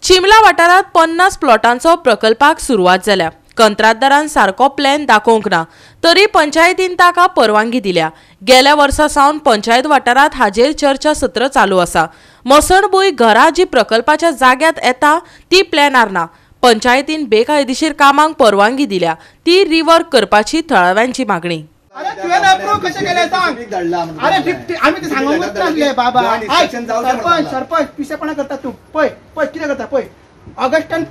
चिमला वाठारात 50 प्लॉटांचो प्रकल्पाक सुरवात जाल्या। कंत्राटदारान सारको प्लॅन दाखोवंक ना, तरी पंचायतीन ताका परवानगी दिल्या। गेल्या वर्सा सावन पंचायत वाठारात हाजेर चर्चा सत्र चालू आसा। मसणबूय घरां जी प्रकल्पाच्या जाग्यात येता ती प्लॅनार ना। पंचायतीन बेकायदेशीर कामांक परवानगी दिल्या, ती रिवर्क करपाची थळाव्यांची मागणी। अरे तुवें अप्रूव कशें केलें सांग। अरे 50 आमी ते सांगूंकच नासले बाबा। सरपंच पिशेपणा करता तूं। पळय कितें करता पळय। ऑगस्टान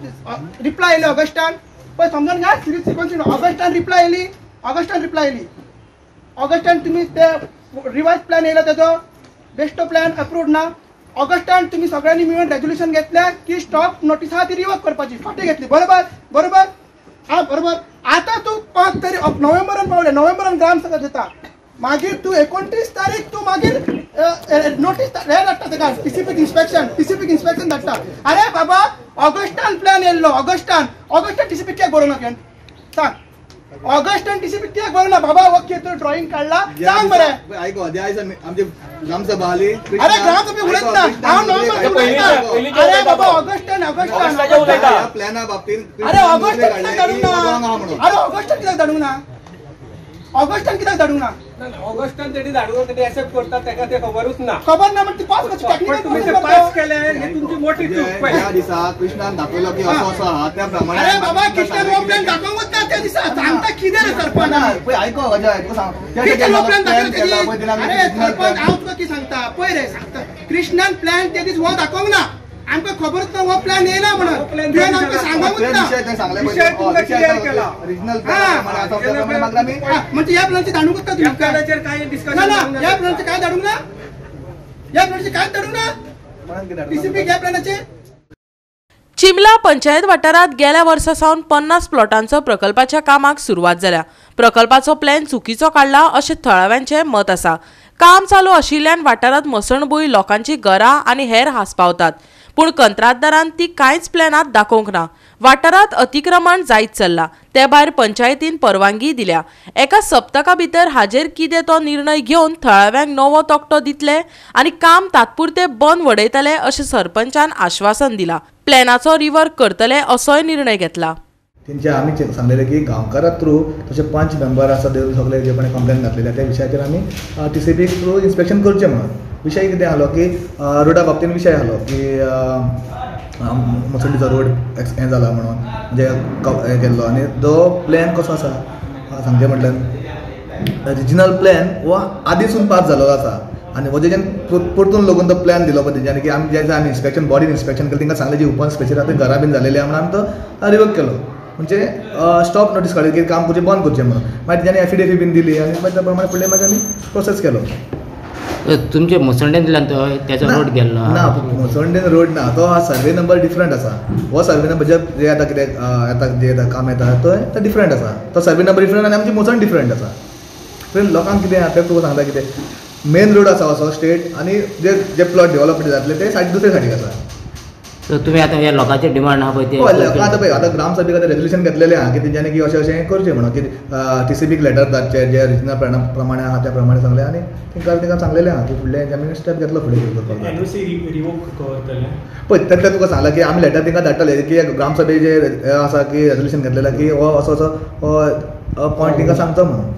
रिप्लाय येयलो ऑगस्टान। पळय समजून घ्या सिक्वेन्स ऑगस्टान रिप्लाय येयली। ऑगस्टान तुमी ते रिवाइज प्लॅन येयलो तेजो बेस्टो प्लॅन अप्रूव्ड ना। ऑगस्टान तुमी सगळ्यांनी मिळून रेजोल्यूशन घेतलें की स्टॉप नोटीस आहा ती रिवर्क करपाची फाटी घेतली। बरोबर हा बरोबर। आता तू 5 तारीख नोव्हेंबरान पावले। नोव्हेंबरान ग्रामसभा जाता। मागीर तू 29 तारीख तू मागीर नोटीस हे धाडटा तेका टीसीपीक इन्स्पेक्शन धाडटा। अरे बाबा ऑगस्टान प्लॅन येयल्लो। ऑगस्टान टीसीपी कित्याक बरोवना तुवें सांग। ऑगस्टान टीसीपी कित्याक बरोवना बाबा। वो कितें ड्रॉइंग काडला सांग बरें। आयको आमची ग्रामसभा आली। अरे ग्रामसभा उलयत ना हांव नोव्हेंबर। अरे बाबा ऑगस्टान प्लॅना बाबतीत अरे ऑगस्टान कित्याक धाडूंक ना। अरे ऑगस्टान कित्याक धाडूंक ना। ऑगस्टान तेडी धाडून तेडी एक्सेप्ट करता तेका ते खबरूच ना। खबर ना म्हणजे पास कशी टेक्निकल तुम्ही ते पास केले ही तुमची मोठी चूक। त्या दिसा कृष्णान दाखवलं की असं हा त्या प्रमाणे। अरे बाबा कृष्णान वो प्लॅन दाखवूच ना त्या दिसा सांगता कितें रे सरपंच। पळय आयको अजय सांग कृष्णान वो प्लॅन दाखवलं। अरे सरपंच हांव तुका कितें सांगता पळय रे सांगता कृष्णान प्लॅन ते दीस वो दाखवंक ना। आमकां खबरच ना वो प्लॅन येयला म्हणून तुवें आमकां सांगूंकच ना। विषय तुमकां क्लियर केला रिजनल प्लॅन मागला मी म्हणजे या प्लॅनची धाडूंकच ना तुम्ही प्लॅनाचेर काय डिस्कशन ना। या प्लॅनचे काय धाडूंक ना। या प्लॅनचे काय धाडूंक ना टीसीपी या प्लॅनाचे। चिमला पंचायत वाठारात गेल्या वर्सा सावन 50 प्लॉटांचो प्रकल्पाच्या कामाक सुरवात जाल्या। प्रकल्पाचो प्लॅन चुकीचो काडला अशें थळाव्यांचे मत आसा। काम चालू आशिल्ल्यान वाठारात मसणबूय लोकांची घरां आनी हेर हासपावतात, पूण कंत्राटदारान ती कांयच प्लॅनात दाखोवंक ना। वाठारात अतिक्रमण जायत चल्ला, ते भायर पंचायतीन परवानगी दिल्या। एका सप्तका भितर हाजेर कितें तो निर्णय घेवन थळाव्यांक नवो तोकटो दितले आनी काम तात्पुरते बंद वडयतले अशें सरपंचान आश्वासन दिलां। प्लॅनाचो रिवर्क करतले असोय निर्णय घेतला। तेंचे आमी सांगलेलें की गांवकारा थ्रू तशें 5 मेंबर आसा ते सगळे जे कोणी कंप्लेन घातलेले त्या विशयाचेर आमी टीसीपी थ्रू इन्स्पेक्शन करचें म्हणून। विशय कितें आसलो की रोडा बाबतींत विशय आसलो की मसंडीचो रोड हें जाला म्हणून म्हणजे हें केल्लो आनी तो प्लॅन कसो आसा सांगचें म्हटल्यार रिजनल प्लॅन हो आदींसून पास जाल्लो आसा आनी हो जेच्यान परतून लागून तो प्लॅन दिलो पळय तेंच्यांनी की आमी जे आमी इन्स्पेक्शन बॉडीन इन्स्पेक्शन केलें तांकां सांगलें जी ओपन स्पेसीस आसा घरां बीन जालेली आहा म्हणून आमी तो रिवर्क केलो। म्हणजे स्टॉप नोटीस काडली की काम करचें बंद करचें म्हणून। मागीर तेंच्यांनी एफिडेविट बीन दिली आनी मागीर त्या प्रमाणे फुडें मागीर आमी प्रोसेस केलो। तुमचे मुसंडेंतल्यान तो त्याचो रोड गेल्लो ना। मुसंडेन रोड ना, तो सर्वे नंबर डिफरंट आसा। हो सर्वे नंबर जे आतां कितें येता जे काम येता तो डिफरंट आसा। तो सर्वे नंबर डिफरंट आनी आमची मुसंड डिफरंट आसा। तर लोकांक कितें आतां तुका सांगता कितें मेन रोड आसा असो स्टेट आनी जे प्लॉट डेव्हलपमेंट जातले ते दुसरे सायडीक आसा। सो तुमी आतां ह्या लोकांचे डिमांड आहा पळय ते आतां पळय आतां ग्रामसभेक आतां रेजोल्यूशन घेतलेलें आहा की तेंच्यांनी की अशें करचें म्हणून की टीसीपीक लेटर धाडचें जे रिजनल प्लॅना प्रमाणे आहा त्या प्रमाणे सांगलें आनी तेंकां सांगलेलें आहा की फुडलें आमी स्टेप घेतलो फुडें करपाक। एनओसी रिवोक करतले पळय तें तुका सांगलां की आमी लेटर तेंकां धाडटले की ग्रामसभेक जे आसा की रेजोल्यूशन घेतलेलें की हो असो पॉयंट तेंकां सांगचो म्हणून।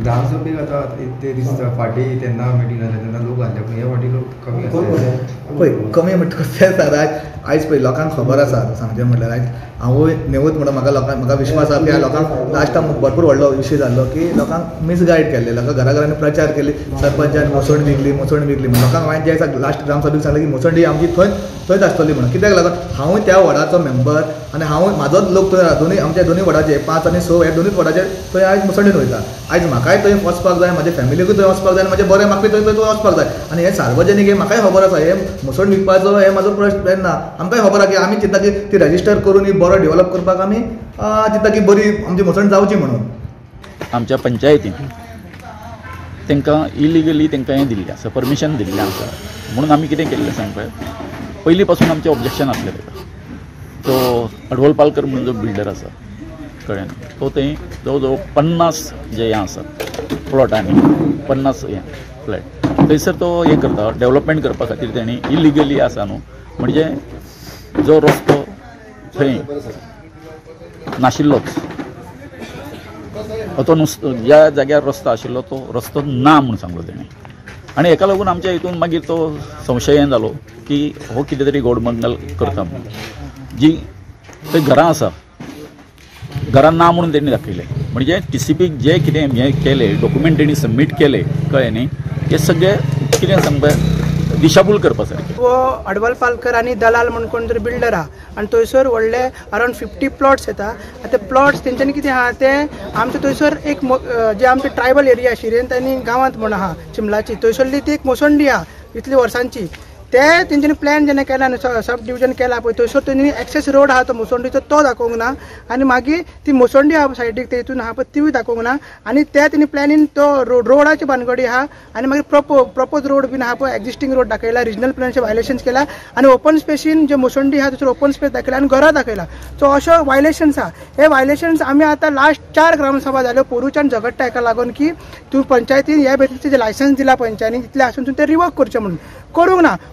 ग्रामसभेक आतां ते दिसता फाटी तेन्ना मिटींग जाता तेन्ना लोक घालता पूण ह्या फाटी लोक कमी आसता। पळय कमी म्हणटा तें आयज पळय लोकांक खबर आसा सांगचें म्हटल्यार आयज हांवूय नेवूच म्हणून म्हाका विश्वास आसा की ह्या लोकांक लास्टाक भरपूर व्हडलो विशय जाल्लो की लोकांक मिसगायड केल्ले। लोकांक घराघरांनी प्रचार केली सरपंचान मोसंड विकली म्हणून। लोकांक हांवें जे लास्ट ग्रामसभेक सांगलें की मोसंडी आमची थंयच आसतली म्हणून। कित्याक लागून हांवूय त्या वॉर्डाचो मेंबर आनी हांवूय म्हाजोच लोक थंय दोनूय आमच्या दोनूय वॉर्डाचे 5 आनी 6 हे दोनूच वॉर्डाचे थंय आयज मोसंडीन वयता। आयज म्हाकाय थंय वचपाक जाय, म्हाज्या फॅमिलीकूय थंय वचपाक जाय आनी म्हाजे बरें म्हाका थंय वचपाक जाय। आनी हे सार्वजनीक हे म्हाकाय खबर आसा हे मोसंड विकपाचो हे म्हाजो प्रश्न ना। आमकांय खबर आहा की आमी चिंता की ती रजिस्टर करून बरो डेव्हलप करपाक आमी चिंता की बरी आमची मोसंड जावची म्हणून। आमच्या पंचायतीन तांकां इलिगली तांकां हें दिल्लें आसा, परमिशन दिल्लें आसा म्हणून आमी कितें केल्लें सांग पळय पयलीं पासून आमचें ऑब्जेक्शन आसलें ताका। तो अडवल पालकर म्हणून जो बिल्डर आसा कळ्ळें तो थंय जवळ जवळ 50 जे हें आसात प्लॉटांनी 50 हें फ्लॅट थंयसर तो हें करता डेव्हलपमेंट करपा खातीर तेणी इलिगली आसा न्हू म्हणजे जो रस्तो थंय नाशिल्लोच, तो ज्या जाग्यार रस्तो आशिल्लो तो रस्तो ना म्हणून सांगलो तेणें. आनी हेका लागून आमच्या हितून मागीर तो संशय हें जालो की हो कितें तरी घोडमंगल करता म्हणून. जी थंय घरां आसा, घरां ना म्हणून तेणी दाखयलें. म्हणजे TCPक जे कितें हें केलें, डॉक्युमेंट तेणी सबमीट केले, कळ्ळें न्ही, हे सगळे कितें सांगपा दिशाभूल करपा सारकें. वो अडवल पालकर आणि दलाल म्हणून कोण तरी बिल्डर आहा आणि थंयसर व्हडले अरावंड 50 प्लॉट्स येता. आनी ते प्लॉट्स तेंच्यांनी कितें आहा ते आमचे थंयसर एक जे आमचे ट्रायबल एरिया शिरेंत आनी गांवांत म्हण आहा चिमलाची, थंयसरली ती एक मोसंडी आहा इतली वर्सांची. ते तेंच्यांनी प्लॅन जेन्ना केला न्हू, सब डिविजन केला पळय, थंयसर तेंच्यांनी एक्सेस रोड आहा तो मोसंडीचो तो दाखोवंक ना. आनी मागीर ती मोसंडी आहा सायडीक तेतून आहा पळय तिवूय दाखोवंक ना. आनी ते तेणी प्लॅनीन तो रोडाची भानगडी आहा. आनी मागीर प्रपोज रोड बीन आहा पळय, एक्झिस्टींग रोड दाखयला, रिजनल प्लॅनचे वायलेशन्स केला. आनी ओपन स्पेसीन जे मोसंडी आहा थंयसर ओपन स्पेस दाखयला आनी घरां दाखयला. सो अशो वायलेशन्स आहा. हे वायलेशन्स आमी आतां लास्ट 4 ग्रामसभा जाल्यो पोरूच्यान झगडटा हेका लागून की तूं पंचायतीन हे बेसीचे जे लायसन्स दिला पंचायतीन इतले आसून तूं ते रिवोक करचें म्हणून.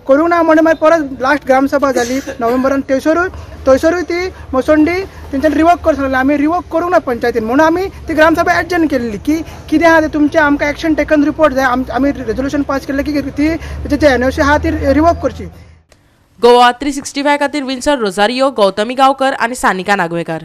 करूंक ना म्हणून मागीर परत लास्ट ग्रामसभा जाली नोव्हेंबरान, थंयसरूय ती मोसंडी तेंच्यांनी रिवोक कर सांगलें. आमी रिवोक करूंक ना पंचायतीन म्हणून आमी ती ग्रामसभा एडजर्न केल्ली की कितें आहा तें तुमचें आमकां एक्शन टेकन रिपोर्ट जाय. आमी रेजोल्युशन पास केल्लें की ती तेची NOC आहा ती रिवोक करची. गोवा 365 खातीर विन्सर रोझारियो, गौतमी गांवकर आनी सानिका नागवेकर.